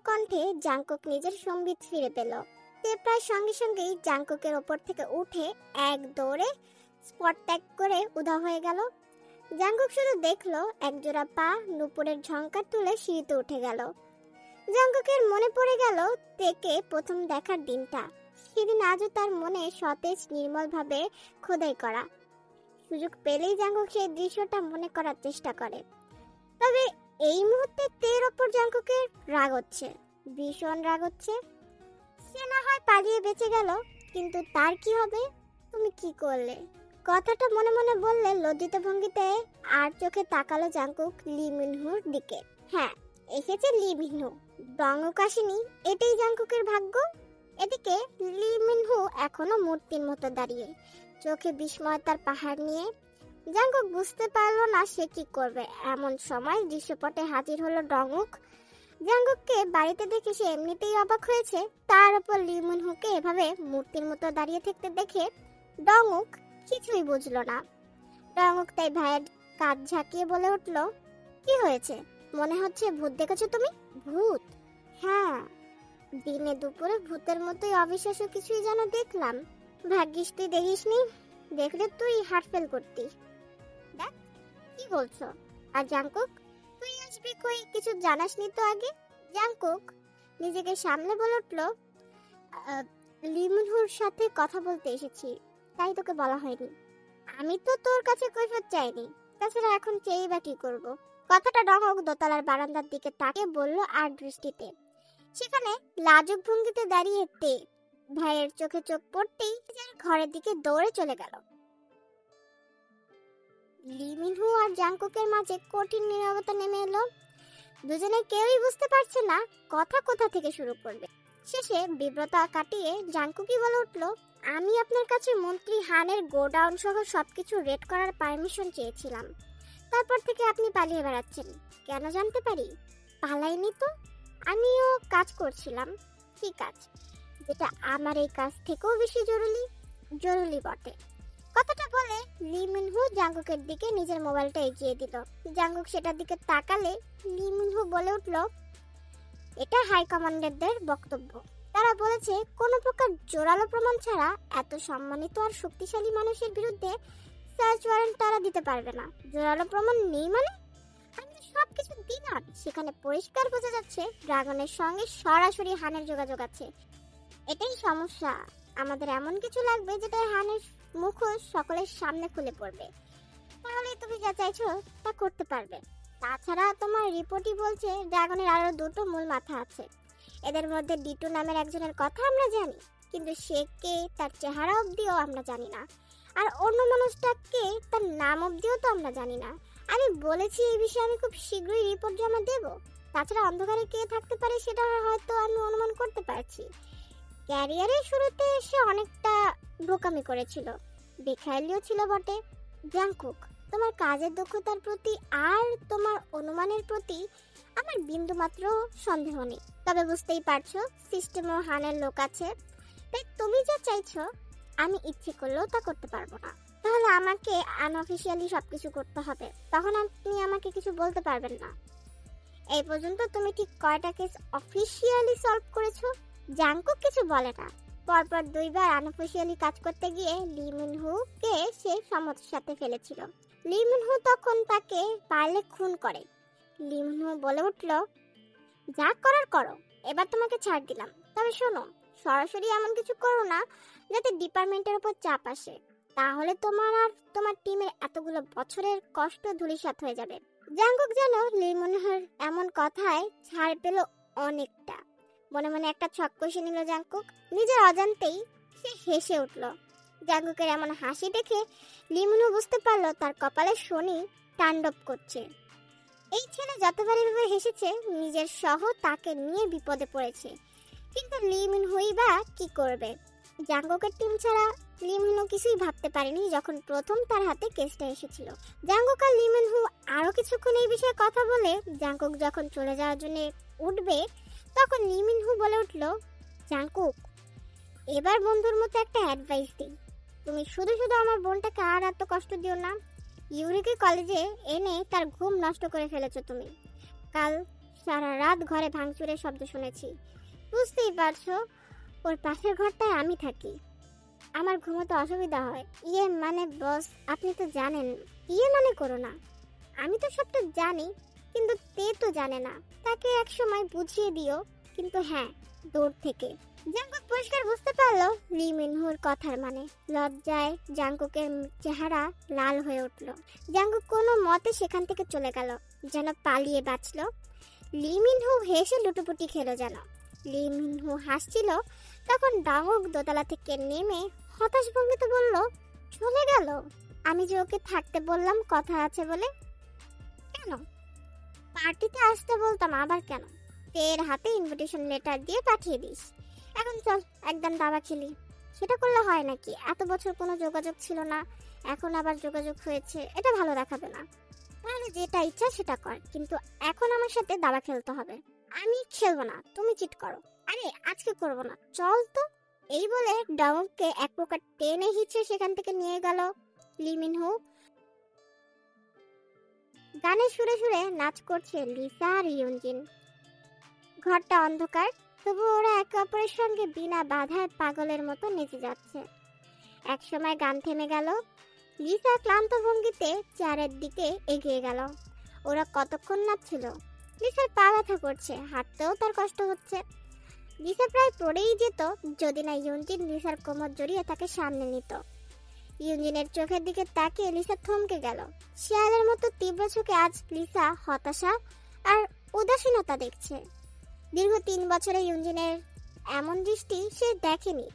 কণ্ঠে জাংকুক নিজের সম্বিত ফিরে পেল। তে প্রায় সঙ্গে সঙ্গেই জাংকুকের ওপর থেকে উঠে এক দৌড়ে স্পট ত্যাগ করে উধাও হয়ে গেল। জাংকুক শুধু দেখলো একজোড়া পা নুপুরের ঝংকার তুলে সিঁড়িতে উঠে গেল। জাংকুকের মনে পড়ে গেল তেকে প্রথম দেখার দিনটা। সেদিন আজও তার মনে সতেজ নির্মল ভাবে খোদাই করা। সুযোগ পেলেই জাংকুক সেই দৃশ্যটা মনে করার চেষ্টা করে। তবে এই মুহূর্তে তের ওপর জাংকুকের রাগ হচ্ছে, ভীষণ রাগ হচ্ছে। সে না হয় পালিয়ে বেঁচে গেল, কিন্তু তার কি হবে? তুমি কি করলে? কথাটা মনে মনে বললে লজ্জিত ভঙ্গিতে, আর চোখে তাকালো জাংকুক লি মিনহুর দিকে। হ্যাঁ, এসেছে লি মিনহু, ডংওক আসেনি, এটাই জাংকুকের ভাগ্য। এদিকে লি মিনহু এখনো মূর্তির মতো দাঁড়িয়ে, চোখে বিস্ময়তার পাহাড় নিয়ে। জাংকুক বুঝতে পারলো না সে কি করবে। এমন সময় দৃশ্যপটে হাজির হলো ডংওক। জাংকুককে বাড়িতে দেখে সে এমনিতেই অবাক হয়েছে, তার উপর লি মিনহুকে এভাবে মূর্তির মতো দাঁড়িয়ে থাকতে দেখে ডংওক কিছুই বুঝলো না। ডংওক তাই ভাইয়ের কাঁধ ঝাঁকিয়ে বলে উঠল, কি হয়েছে? মনে হচ্ছে ভূত দেখেছো তুমি? ভূত? হ্যাঁ, দিনে দুপুরে ভূতের মতোই অবিশ্বাস্য কিছুই যেন দেখলাম। ভাগ্যিস তুই দেখিসনি, দেখলে তুই হার্ট ফেল করতি। দেখ, কি বলছো? আর জাংকুক, তুই আসবি কই, কিছু জানাসনি তো আগে? জাংকুক নিজেকে সামলে বলে উঠল, লি মিনহুর সাথে কথা বলতে এসেছি, তাই তোকে বলা হয়নি। আমি তো তোর কাছে কৈফিয়ত চাইনি, তাছাড়া এখন চেয়েই বা কি করবো? কথাটা ডংওক দোতলার বারান্দার দিকে তাকিয়ে বলল আর দৃষ্টিতে। সেখানে লাজুক ভঙ্গিতে দাঁড়িয়ে তে ভাইয়ের চোখে চোখ পড়তেই ঘরের দিকে দৌড়ে চলে গেল। লি মিনহু আর জাংকুকের মাঝে কঠিন নীরবতা নেমে এলো। দুজনে কেউই বুঝতে পারছে না কথা কোথা থেকে শুরু করবে। শেষে বিব্রতা কাটিয়ে জাংকুকই বলে উঠল, আমি আপনার কাছে মন্ত্রী হানের গোডাউন সহ সবকিছু রেড করার পারমিশন চেয়েছিলাম। তারপর থেকে আপনি পালিয়ে বেড়াচ্ছেন, কেন জানতে পারি? পালাইনি তো, আমিও কাজ করছিলাম। কি কাজ? যেটা আমার এই কাজ থেকেও বেশি জরুরি বটে। কথাটা বলে লি মিনহু জাংকুকের দিকে নিজের মোবাইলটা এগিয়ে দিল। জাংকুক সেটার দিকে তাকালে লি মিনহু বলে উঠল, এটা হাই কমান্ডারদের বক্তব্য। তারা বলেছে কোনো প্রকার জোরালো প্রমাণ ছাড়া এত সম্মানিত আর শক্তিশালী মানুষের বিরুদ্ধে সার্চ ওয়ারেন্ট তারা দিতে পারবে না। জোরালো প্রমাণ নেই মানে? আমি তো সবকিছু দিলাম। সেখানে পরিষ্কার বোঝা যাচ্ছে ড্রাগনের সঙ্গে সরাসরি হানের যোগাযোগ আছে। এটাই সমস্যা। আমাদের এমন কিছু লাগবে যেটা হানের মুখোশ সকলের সামনে খুলে পড়বে, তাহলে তুমি যা চাইছো তা করতে পারবে। তাছাড়া তোমার রিপোর্টই বলছে ড্রাগনের আরো দুটো মূল মাথা আছে। এদের মধ্যে ডিটু নামের একজনের কথা আমরা জানি, কিন্তু সে কে তার চেহারা অবধিও আমরা জানি না। আর অন্য মানুষটাকে তার নাম অবধিও তো আমরা জানি না। আমি বলেছি এই বিষয়ে আমি খুব শীঘ্রই রিপোর্ট জমা দেব। তাছাড়া অন্ধকারে কে থাকতে পারে সেটা হয়তো আমি অনুমান করতে পারছি। ক্যারিয়ারের শুরুতে সে অনেকটা বোকামি করেছিল, বেখেয়ালিও ছিল বটে। জাংকুক, তোমার কাজের দক্ষতার প্রতি আর তোমার অনুমানের প্রতি আমার বিন্দুমাত্র সন্দেহ নেই। তবে বুঝতেই পারছো সিস্টেম ও হানের লোক আছে, তাই তুমি যা চাইছো আমি ইচ্ছে করলেও তা করতে পারবো না। তাহলে আমাকে আনঅফিশিয়ালি সবকিছু করতে হবে, তখন আপনি আমাকে কিছু বলতে পারবেন না। এই পর্যন্ত তুমি ঠিক কয়টা কেস অফিশিয়ালি সলভ করেছো? জাংকুক কিছু বলে না। পরপর দুইবার আনঅফিশিয়ালি কাজ করতে গিয়ে লি মিনহুকে সে সমস্যার সাথে ফেলেছিল। লি মিনহু তখন তাকে পারলে খুন করে। লি মিনহু বলে উঠল, যা করার করো, এবার তোমাকে ছাড় দিলাম। তবে শোনো, সরাসরি এমন কিছু করো না যাতে ডিপার্টমেন্টের উপর চাপ আসে, তাহলে তোমার আর তোমার টিমের এতগুলো বছরের কষ্ট ধূলিসাৎ হয়ে যাবে। জাংকুক যেন লি মিনহুর এমন কথায় ছাড় পেল অনেকটা। মনে মনে একটা ছক কষে নিল জাংকুক। নিজের অজান্তেই সে হেসে উঠল। জাংকুকের এমন হাসি দেখে লি মিনহু বুঝতে পারলো তার কপালে শনি তাণ্ডব করছে। এই ছেলে যতবারই ভাবে হেসেছে নিজের সহ তাকে নিয়ে বিপদে পড়েছে, কিন্তু লি মিনহুই বা কি করবে? জাংকুকের টিম ছাড়া লি মিনহু কিছুই ভাবতে পারেনি যখন প্রথম তার হাতে কেসটা এসেছিল। জাংকুক আর লি মিনহু আরো কিছুক্ষণ এই বিষয়ে কথা বলে জাংকুক যখন চলে যাওয়ার জন্য উঠবে, তখন লি মিনহু বলে উঠল, জাংকুক, এবার বন্ধুর মতো একটা অ্যাডভাইস দিই। তুমি শুধু শুধু আমার বোনটাকে আর এত কষ্ট দিও না। ইউরিকে কলেজে এনে তার ঘুম নষ্ট করে ফেলেছো তুমি। কাল সারা রাত ঘরে ভাঙচুরের শব্দ শুনেছি। বুঝতেই পারছো, ওর পাশের ঘরটায় আমি থাকি। আমার ঘুমোতে অসুবিধা হয়। মানে বস, আপনি তো জানেন। মানে করো না। আমি তো সবটা জানি, কিন্তু তে তো জানে না। তাকে একসময় বুঝিয়ে দিও। কিন্তু হ্যাঁ, দূর থেকে। জাঙ্কুক পরিষ্কার বুঝতে পারলো লি মিনহুর কথার মানে। লজ্জায় জাঙ্কুকের চেহারা লাল হয়ে উঠল। জাঙ্কুক কোনো মতে সেখান থেকে চলে গেল, যেন পালিয়ে বাঁচল। লি মিনহু হেসে লুটোপুটি খেলো যেন। লি মিনহু হাসছিল, তখন ডাঙ্গুক দোতলা থেকে নেমে হতাশ ভঙ্গিতে বলল, চলে গেল? আমি যে ওকে থাকতে বললাম কথা আছে বলে। কেন? পার্টিতে আসতে বলতাম, আবার কেন? তের হাতে ইনভিটেশন লেটার দিয়ে পাঠিয়ে দিস। এখন চল, একদম দাবা খেলি। সেটা করলে হয় নাকি? এত বছর কোনো যোগাযোগ ছিল না, এখন আবার যোগাযোগ হয়েছে, এটা ভালো দেখাবে না। তাহলে যেটা ইচ্ছা সেটা কর, কিন্তু এখন আমার সাথে দাবা খেলতে হবে। আমি খেলবো না, তুমি চিট করো। আরে আজকে করবো না, চল তো। এই বলে ডাউনকে এক প্রকার টেনে হিচড়ে সেখান থেকে নিয়ে গেল লি মিনহু। গানে সুরে সুরে নাচ করছে লিসা আর ইউনজিন। ঘরটা অন্ধকার, তবু ওরা একে অপরের সঙ্গে বিনা বাধায় পাগলের মতো নেচে যাচ্ছে। একসময় গান থেমে গেল। লিসা ক্লান্ত ভঙ্গিতে চেয়ারের দিকে এগিয়ে গেল। ওরা কতক্ষণ নাচছিল। লিসার পা ব্যথা করছে, হাঁটতেও তার কষ্ট হচ্ছে। লিসা প্রায় পড়েই যেত যদি না ইউনজিন লিসার কোমর জড়িয়ে তাকে সামনে নিত। ইউনজিনের চোখের দিকে তাকিয়ে লিসা থমকে গেল। শিয়ালের মতো তীব্র চোখে আজ লিসা হতাশা আর উদাসীনতা দেখছে। দীর্ঘ 3 বছরে ইউনজিনের এমন দৃষ্টি সে দেখেনি,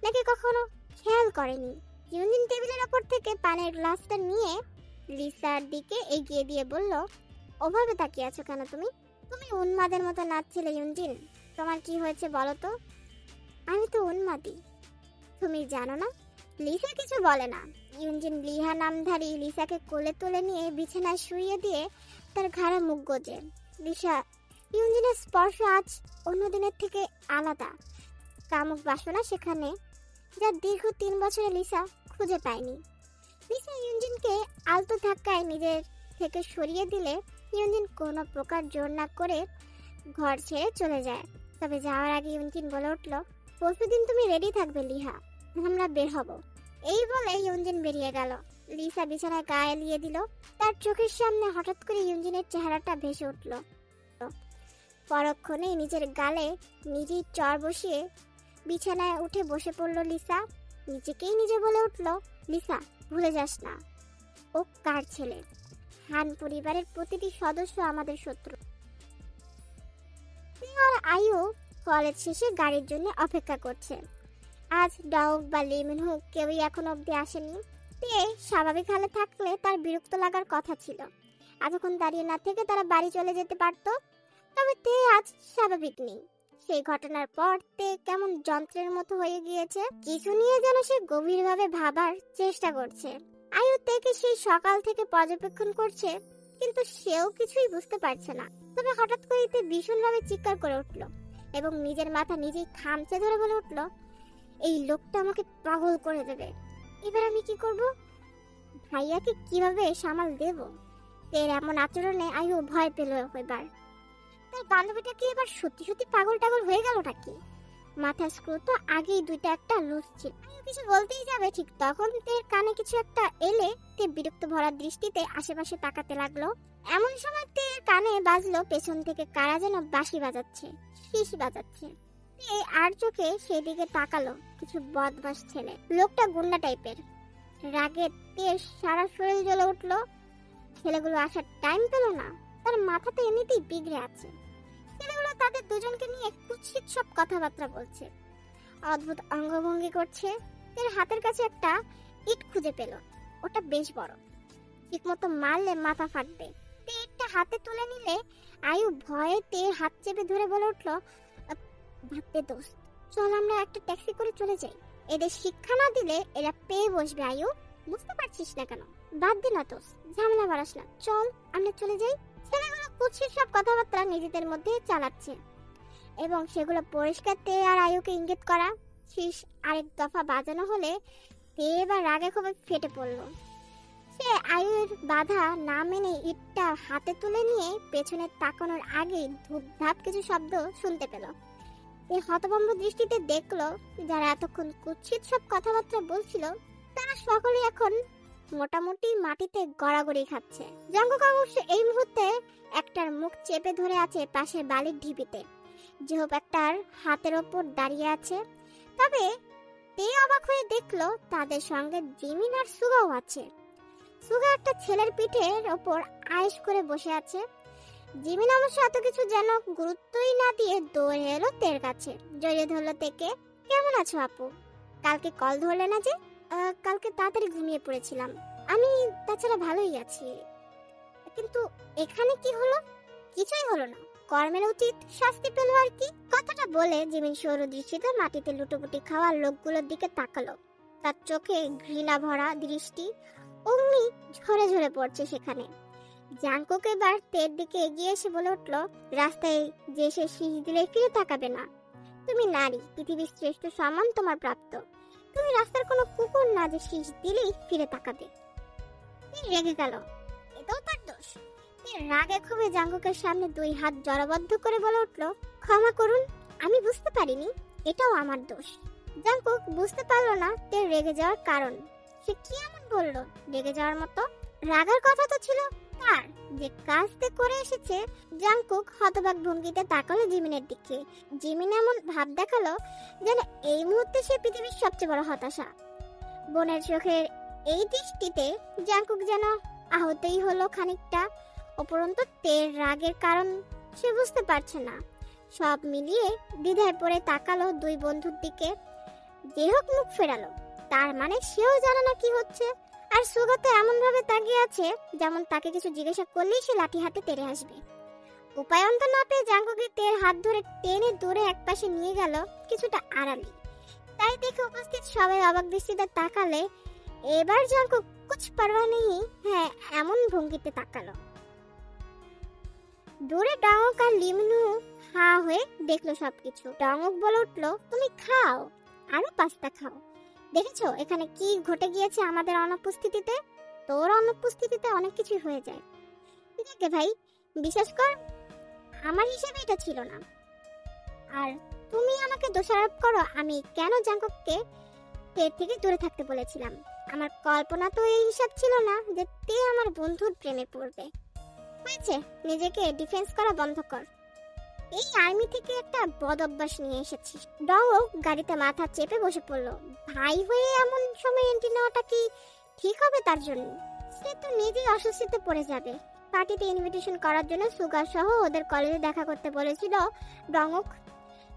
নাকি কখনো খেয়াল করেনি। ইউনজিন টেবিলের ওপর থেকে পানির গ্লাসটা নিয়ে লিসার দিকে এগিয়ে দিয়ে বলল, ওভাবে তাকিয়ে আছো কেন তুমি? তুমি উন্মাদের মতো নাচছিলে ইউনজিন। তোমার কি হয়েছে বলো তো? আমি তো উন্মাদী, তুমি জানো না? লিসা কিছু বলে না। ইউনজিন লিহা নামধারী লিসাকে কোলে তুলে নিয়ে বিছানায় শুইয়ে দিয়ে তার ঘাড়ে মুখ গোজে। লিসা, ইউনজিনের স্পর্শ আজ অন্য দিনের থেকে আলাদা। কামুক বাসনা সেখানে, যা দীর্ঘ 3 বছরে লিসা খুঁজে পায়নি। লিসা ইউনজিনকে আলতো ধাক্কায় নিজের থেকে সরিয়ে দিলে ইউনজিন কোনো প্রকার জোর না করে ঘর ছেড়ে চলে যায়। তবে যাওয়ার আগে ইউনজিন বলে উঠল, পরশুদিন তুমি রেডি থাকবে লিহা, আমরা বের হব। এই বলে ইউনজিন বেরিয়ে গেল। লিসা বিছানায় গা এলিয়ে দিল। তার চোখের সামনে হঠাৎ করে ইউনজিনের চেহারাটা ভেসে উঠল। পরক্ষণেই নিজের গালে নিজেই চর বসিয়ে বিছানায় উঠে বসে পড়ল লিসা। নিজেকেই নিজে বলে উঠল, লিসা, ভুলে যাস না, ও কার ছেলে। হান পরিবারের প্রতিটি সদস্য আমাদের শত্রু। আর আয়ু কলেজ শেষে গাড়ির জন্য অপেক্ষা করছে। আজ ডাউক বা লি মিনহু কেউই এখন অব্দি আসেনি। তে স্বাভাবিক হালে থাকলে তার বিরক্ত লাগার কথা ছিল। এতক্ষণ দাঁড়িয়ে না থেকে তারা বাড়ি চলে যেতে পারত। তবে তে আজ স্বাভাবিক নেই। সেই ঘটনার পর তে কেমন যন্ত্রের মতো হয়ে গিয়েছে। কিছু নিয়ে যেন সে গভীরভাবে ভাবার চেষ্টা করছে। আয়ু তেকে সেই সকাল থেকে পর্যবেক্ষণ করছে, কিন্তু সেও কিছুই বুঝতে পারছে না। তবে হঠাৎ করে তে ভীষণভাবে চিৎকার করে উঠল এবং নিজের মাথা নিজেই খামচে ধরে বলে উঠল, এই লোকটা আমাকে পাগল করে দেবে। এবার আমি কি করব? ভাইয়াকে কিভাবে সামাল দেব? এর এমন আচরণে আয়ু ভয় পেল। এবার তার বান্ধবীটা কি এবার সত্যি সত্যি পাগল টাগল হয়ে গেল নাকি? মাথা স্ক্রু তো আগেই দুইটা একটা লুজ ছিল। আয়ু কিছু বলতেই যাবে, ঠিক তখন তের কানে কিছু একটা এলে তে বিরক্ত ভরা দৃষ্টিতে আশেপাশে তাকাতে লাগলো। এমন সময় তের কানে বাজলো পেছন থেকে কারা যেন বাঁশি বাজাচ্ছে, শীষ বাজাচ্ছে। তে আর চোখে সেদিকে তাকালো। কিছু বদমাস ছেলে, লোকটা গুন্ডা টাইপের। রাগে তের সারা শরীর জ্বলে উঠলো। ছেলেগুলো আসার টাইম পেল না, তার মাথাতে এমনিতেই বিগড়ে আছে। ছেলেগুলো তাদের দুজনকে নিয়ে কুৎসিত সব কথাবার্তা বলছে, অদ্ভুত অঙ্গভঙ্গি করছে। তের হাতের কাছে একটা ইট খুঁজে পেল। ওটা বেশ বড়, ঠিক মতো মারলে মাথা ফাটবে। তে ইটটা হাতে তুলে নিলে আয়ু ভয়ে তের হাত চেপে ধরে বলে উঠলো, ভাবতে দোস্ত, চল আমরা একটা ট্যাক্সি করে চলে যাই। এদের শিক্ষা না দিলে এরা পেয়ে বসবে। আয়ু, বুঝতে পারছিস না কেন? বাদ দে না দোস্ত, ঝামেলা বাড়াস না, চল আমরা চলে যাই। ছেলেগুলো কুৎসিত সব কথাবার্তা নিজেদের মধ্যে চালাচ্ছে এবং সেগুলো পরিষ্কার তে আর আয়ুকে ইঙ্গিত করা। শীষ আরেক দফা বাজানো হলে তে এবার রাগে ক্ষোভে ফেটে পড়লো। সে সে আয়ুর বাধা না মেনে ইটটা হাতে তুলে নিয়ে পেছনে তাকানোর আগেই ধূপধাপ কিছু শব্দ শুনতে পেল। এই হতভম্ব দৃষ্টিতে দেখলো যারা এতক্ষণ কুৎসিত সব কথাবার্তা বলছিল তারা সকলে এখন মোটামুটি মাটিতে গড়াগড়ি খাচ্ছে। জঙ্গক অবশ্য এই মুহূর্তে একটার মুখ চেপে ধরে আছে পাশের বালির ঢিপিতে। যেহব একটার হাতের ওপর দাঁড়িয়ে আছে। তবে তে অবাক হয়ে দেখলো তাদের সঙ্গে জিমিন আর সুগাও আছে। সুগা একটা ছেলের পিঠের ওপর আয়েশ করে বসে আছে। জিমিন অবশ্য এত কিছু যেন গুরুত্বই না দিয়ে দৌড়ে এলো তের কাছে, জড়িয়ে ধরলো তেকে। কেমন আছো আপু? কালকে কল ধরলে না যে? কালকে তাড়াতাড়ি ঘুমিয়ে পড়েছিলাম। আমি তাছাড়া ভালোই আছি, কিন্তু এখানে কি হলো? কিছুই হলো না, কর্মের উচিত শাস্তি পেল আর কি। কথাটা বলে জিমিন সৌর দৃষ্টিতে মাটিতে লুটোপুটি খাওয়ার লোকগুলোর দিকে তাকালো। তার চোখে ঘৃণা ভরা দৃষ্টি, অগ্নি ঝরে ঝরে পড়ছে সেখানে। জাঙ্কুক এবার তের দিকে এগিয়ে এসে বলে উঠল, রাস্তায় যে সে শীষ দিলে ফিরে তাকাবে না। তুমি নারী, পৃথিবীর শ্রেষ্ঠ সম্মান তোমার প্রাপ্ত। তুমি রাস্তার কোনো কুকুর না যে শীষ দিলেই ফিরে তাকাবে। রেগে গেল, এটাও তার দোষ। রাগে ক্ষোভে জাঙ্কুকের সামনে দুই হাত জড়বদ্ধ করে বলে উঠল, ক্ষমা করুন, আমি বুঝতে পারিনি, এটাও আমার দোষ। জাঙ্কুক বুঝতে পারলো না তের রেগে যাওয়ার কারণ। সে কি এমন বললো রেগে যাওয়ার মতো? রাগার কথা তো ছিল তার, যে কাজতে করে এসেছে। জাঙ্কুক হতবাক ভঙ্গিতে তাকালো জিমিনের দিকে। জিমিন এমন ভাব দেখালো যেন এই মুহূর্তে সে পৃথিবীর সবচেয়ে বড় হতাশা। বোনের চোখের এই দৃষ্টিতে জাঙ্কুক যেন আহতই হলো খানিকটা। উপরন্তু তের রাগের কারণ সে বুঝতে পারছে না। সব মিলিয়ে দ্বিধায় পড়ে তাকালো দুই বন্ধুর দিকে। যে হোক মুখ ফেরালো, তার মানে সেও জানে না কি হচ্ছে। আর সুগা তো এমন ভাবে তাকিয়ে আছে যেমন তাকে কিছু জিজ্ঞাসা করলেই সে লাঠি হাতে তেড়ে আসবে। উপায় অন্ত না পেয়ে জাঙ্কুকে তের হাত ধরে টেনে দূরে একপাশে নিয়ে গেল, কিছুটা আড়ালে। তাই দেখে উপস্থিত সবাই অবাক দৃষ্টিতে তাকালে এবার জাঙ্কুক কুছ পারওয়া নেই, হ্যাঁ এমন ভঙ্গিতে তাকালো। দূরে ডঙ্গক আর লিমনু হা হয়ে দেখলো সবকিছু। ডঙ্গক বলে উঠলো, তুমি খাও, আরো পাস্তা খাও। দেখেছো এখানে কি ঘটে গিয়েছে আমাদের অনুপস্থিতিতে? তোর অনুপস্থিতিতে অনেক কিছু হয়ে যায়। দেখে ভাই, বিশেষ কর আমার হিসেবে এটা ছিল না। আর তুমি আমাকে দোষারোপ করো আমি কেন জাঙ্কুককে তের থেকে দূরে থাকতে বলেছিলাম। আমার কল্পনা তো এই হিসাব ছিল না যে তে আমার বন্ধুর প্রেমে পড়বে। হয়েছে, নিজেকে ডিফেন্স করা বন্ধ কর। এই আর্মি থেকে একটা বদ অভ্যাস নিয়ে এসেছিস। ডঙ্গক গাড়িতে মাথা চেপে বসে পড়লো। ভাই হয়ে এমন সময় এন্ট্রি নেওয়াটা কি ঠিক হবে তার জন্য? সে তো নিজেই অস্বস্তিতে পড়ে যাবে। পার্টিতে ইনভিটেশন করার জন্য সুগার সহ ওদের কলেজে দেখা করতে বলেছিল ডঙ্গক।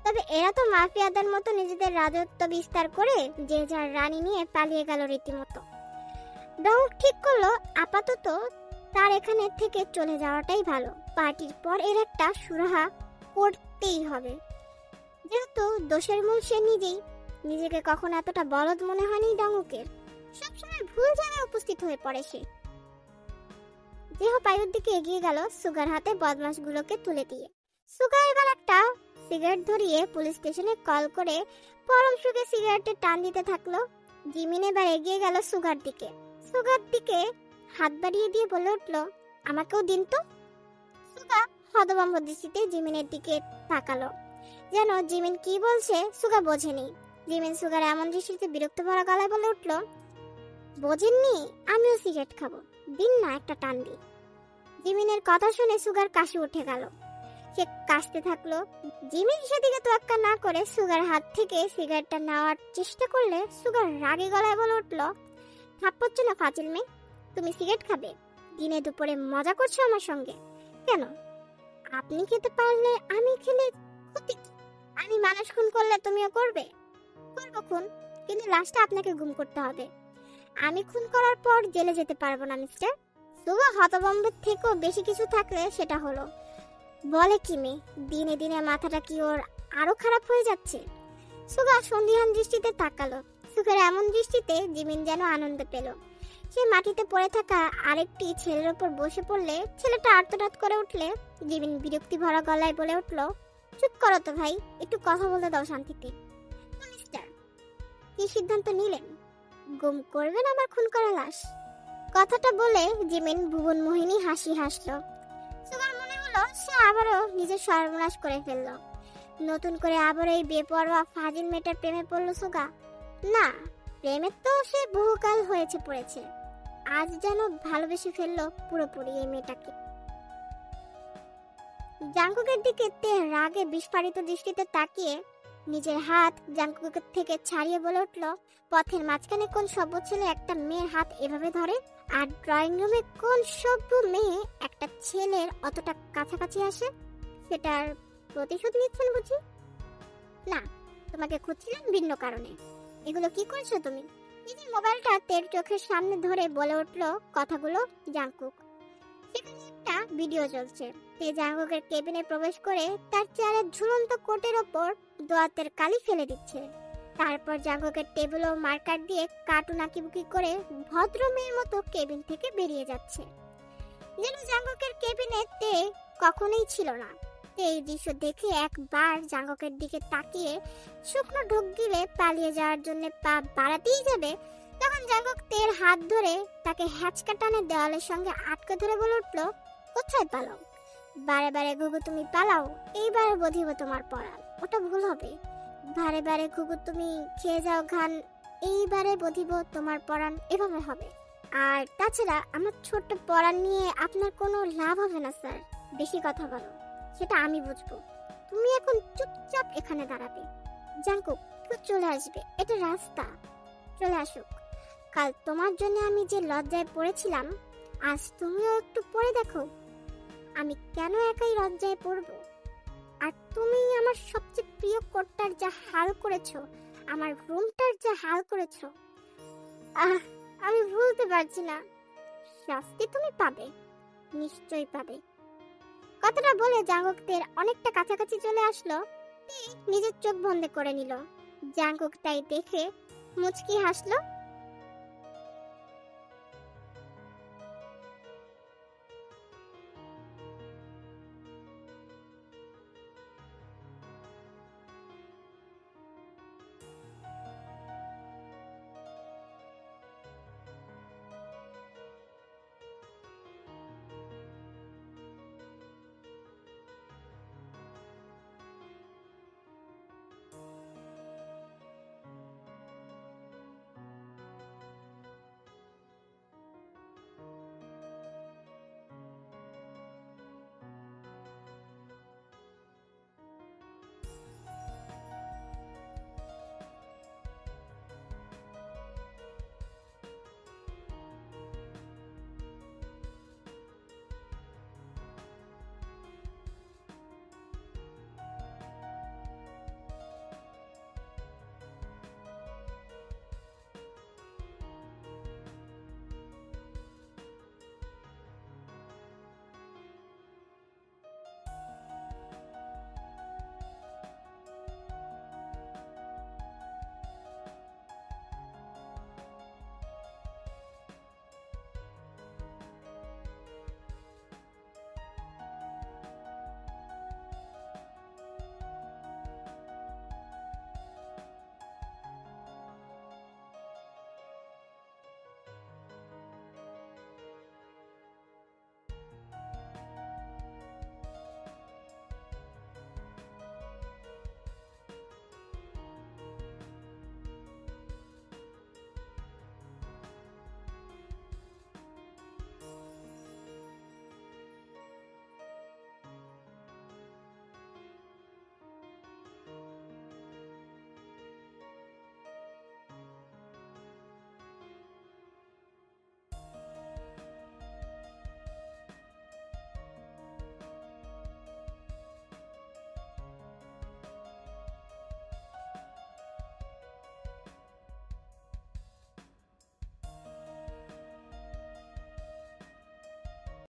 তবে এরা তো মাফিয়াদের মতো নিজেদের রাজত্ব বিস্তার করে যে যার রানী নিয়ে পালিয়ে গেল রীতিমতো। ডঙ্গক ঠিক করলো আপাতত তার এখানে থেকে চলে যাওয়াটাই ভালো। পার্টির পর এর একটা সুরাহা করতেই হবে। যেহেতু দোষের মূল সে নিজেই, নিজেকে কখন এতটা বলদ মনে হয়নি ডঙ্গকের। সবসময় ভুল জায়গায় উপস্থিত হয়ে পড়ে সে। দেহ পায়ের দিকে এগিয়ে গেল সুগার হাতে বদমাশগুলোকে তুলে দিয়ে। সুগা এবার একটা সিগারেট ধরিয়ে পুলিশ স্টেশনে কল করে পরম সুখে সিগারেটের টান দিতে থাকলো। জিমিন এবার এগিয়ে গেল সুগার দিকে হাত বাড়িয়ে দিয়ে বলে উঠলো, আমাকেও দিন তো। সুগা হতভম্ব দৃষ্টিতে জিমিনের দিকে তাকালো, যেন জিমিন কি বলছে সুগা বোঝেনি। জিমিন সুগার এমন দৃষ্টিতে বিরক্ত ভরা গলায় বলে উঠলো, বোঝেননি? আমিও সিগারেট খাবো, দিন না একটা টান দি। জিমিনের কথা শুনে সুগার কাশি উঠে গেল। সে কাশতে থাকলো। জিমিন সেদিকে তোয়াক্কা না করে সুগার হাত থেকে সিগারেটটা নেওয়ার চেষ্টা করলে সুগার রাগে গলায় বলে উঠলো, থাপ্পড়ছ না ফাজিল মেয়ে, তুমি সিগারেট খাবে? দিনে দুপুরে মজা করছো আমার সঙ্গে কেন? আপনি খেতে পারলে আমি খেলে ক্ষতি কি? আমি মানুষ খুন করলে তুমিও করবে? করবো খুন, কিন্তু লাস্টে আপনাকে গুম করতে হবে। আমি খুন করার পর জেলে যেতে পারবো না মিস্টার। সুগা হতভম্বের থেকেও বেশি কিছু থাকলে সেটা হলো, বলে কি মেয়ে, দিনে দিনে মাথাটা কি ওর আরো খারাপ হয়ে যাচ্ছে? সুগা সন্দিহান দৃষ্টিতে তাকালো। সুগার এমন দৃষ্টিতে জিমিন যেন আনন্দ পেল। সে মাটিতে পড়ে থাকা আরেকটি ছেলের উপর বসে পড়লে ছেলেটা আর্তনাদ করে উঠলে জিমিন বিরক্তি ভরা গলায় বলে উঠলো, চুপ করো তো ভাই, একটু কথা বলতে দাও শান্তিতে। মিস্টার, কি সিদ্ধান্ত নিলেন? গুম করবেন আমার খুন করা লাশ? কথাটা বলে জিমিন ভুবন মোহিনী হাসি হাসলো। সুগার মনে হলো সে আবারও নিজের সর্বনাশ করে ফেললো। নতুন করে আবারও এই বেপরোয়া ফাজিল মেয়েটার প্রেমে পড়লো সুগা। না, প্রেমের তো সে বহুকাল হয়েছে পড়েছে, আজ যেন ভালোবেসে ফেললো পুরোপুরি এই মেয়েটাকে। জাঙ্কুকের দিকে তে রাগে বিস্ফারিত দৃষ্টিতে তাকিয়ে নিজের হাত জাঙ্কুকের থেকে ছাড়িয়ে বলে উঠল, পথের মাঝখানে কোন সভ্য ছেলে একটা মেয়ের হাত এভাবে ধরে? আর ড্রয়িং রুমে কোন সভ্য মেয়ে একটা ছেলের অতটা কাছাকাছি আসে? সেটার প্রতিশোধ নিচ্ছেন বুঝি? না, তোমাকে খুঁজছিলাম ভিন্ন কারণে। এগুলো কি করছো তুমি? নিজের মোবাইলটা তের চোখের সামনে ধরে বলে উঠল কথাগুলো জাঙ্কুক। সেখানে একটা ভিডিও চলছে। তে জাঙ্কুকের কেবিনে প্রবেশ করে তার চেয়ারের ঝুলন্ত কোটের ওপর দোয়াতের কালি ফেলে দিচ্ছে। তারপর জাঙ্কুকের টেবিল ও মার্কার দিয়ে কার্টুন আঁকিবুকি করে ভদ্র মেয়ের মতো কেবিন থেকে বেরিয়ে যাচ্ছে। যেন জাঙ্কুকের কেবিনে তে কখনোই ছিল না। তে এই দৃশ্য দেখে একবার জাঙ্কুকের দিকে তাকিয়ে শুকনো ঢোক গিলে পালিয়ে যাওয়ার জন্য পা বাড়াতেই যাবে, তখন জাঙ্কুক তের হাত ধরে তাকে হ্যাচকা টানে দেওয়ালের সঙ্গে আটকে ধরে বলে উঠল, কোথায় পালাও? বারে বারে ঘুঘু তুমি পালাও, এইবার বধিব তোমার পরাণ। ওটা ভুল হবে। বারে বারে ঘুঘু তুমি খেয়ে যাও ঘান, এইবারে বধিব তোমার পরাণ, এভাবে হবে। আর তাছাড়া আমার ছোট্ট পরাণ নিয়ে আপনার কোনো লাভ হবে না স্যার। বেশি কথা বলো, সেটা আমি বুঝবো। তুমি এখন চুপচাপ এখানে দাঁড়াবে। জাঙ্কুক কেউ চলে আসবে, এটা রাস্তা। চলে আসুক। কাল তোমার জন্য আমি যে লজ্জায় পড়েছিলাম, আজ তুমিও একটু পড়ে দেখো আমি কেন একাই লজ্জায় পড়ব। আর তুমি আমার সবচেয়ে প্রিয় কোটটার যা হাল করেছো, আমার রুমটার যা হাল করেছো, আমি ভুলতে পারছি না। শাস্তি তুমি পাবে, নিশ্চয়ই পাবে। কথাটা বলে জাঙ্কুকদের অনেকটা কাছাকাছি চলে আসলো। নিজের চোখ বন্ধ করে নিল। জাঙ্কুক তাই দেখে মুচকি হাসলো।